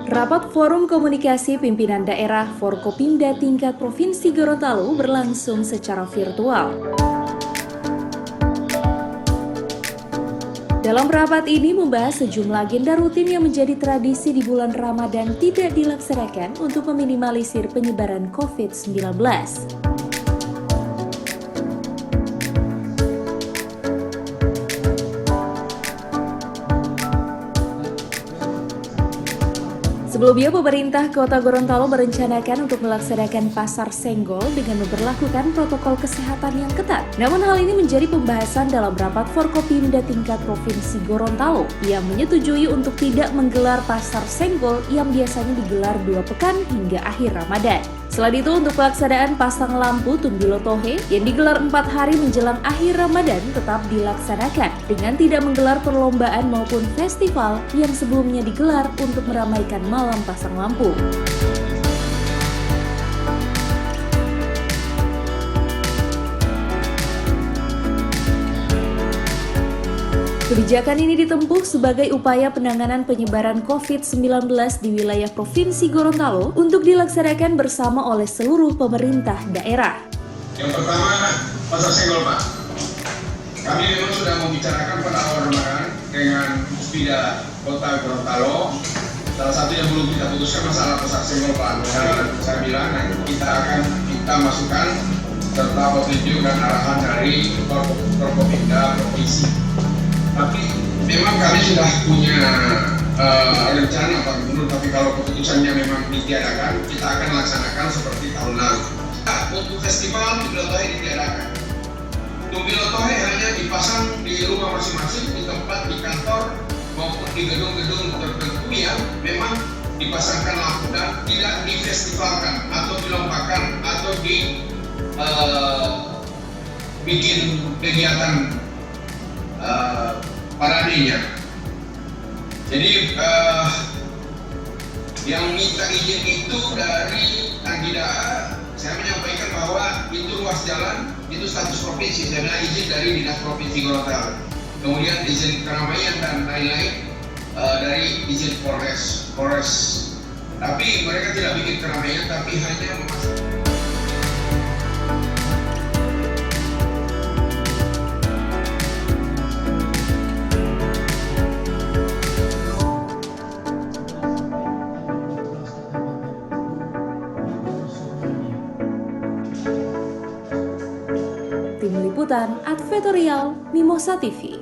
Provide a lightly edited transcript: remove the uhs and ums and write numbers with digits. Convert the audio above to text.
Rapat Forum Komunikasi Pimpinan Daerah Forkopimda tingkat Provinsi Gorontalo berlangsung secara virtual. Dalam rapat ini membahas sejumlah agenda rutin yang menjadi tradisi di bulan Ramadan tidak dilaksanakan untuk meminimalisir penyebaran COVID-19. Sebelumnya, pemerintah Kota Gorontalo merencanakan untuk melaksanakan pasar senggol dengan memperlakukan protokol kesehatan yang ketat. Namun hal ini menjadi pembahasan dalam rapat Forkopimda tingkat Provinsi Gorontalo yang menyetujui untuk tidak menggelar pasar senggol yang biasanya digelar 2 pekan hingga akhir Ramadan. Selain itu, untuk pelaksanaan pasang lampu Tumbilo Tohe yang digelar 4 hari menjelang akhir Ramadan tetap dilaksanakan dengan tidak menggelar perlombaan maupun festival yang sebelumnya digelar untuk meramaikan malam pasang lampu. Kebijakan ini ditempuh sebagai upaya penanganan penyebaran COVID-19 di wilayah Provinsi Gorontalo untuk dilaksanakan bersama oleh seluruh pemerintah daerah. Yang pertama, pasar senggol, Pak. Kami memang sudah membicarakan pada awal Ramadan dengan Puspida Kota Gorontalo. Salah satu yang belum kita putuskan masalah pasar senggol, Pak. Saya bilang nanti kita akan minta masukan serta petunjuk dan arahan dari Forkopimda Provinsi. Tapi memang kami sudah punya rencana Pak Gubernur, tapi kalau keputusannya memang ditiadakan, kita akan laksanakan seperti tahun lalu. Untuk festival Tumbilo Tohe ditiadakan. Tumbilo Tohe hanya dipasang di rumah masing-masing, di tempat, di kantor, maupun di gedung-gedung tertentu yang memang dipasangkan lampu dan tidak difestivalkan atau dilombakan atau bikin kegiatan paradenya. Jadi yang minta izin itu dari Tanggidaa, saya menyampaikan bahwa itu ruas jalan, itu status provinsi, saya minta izin dari Dinas Provinsi Gorontalo. Kemudian izin keramaian dan lain-lain dari izin Polres. Tapi mereka tidak bikin keramaian, tapi hanya memasang. Tim Liputan Advertorial Mimosa TV.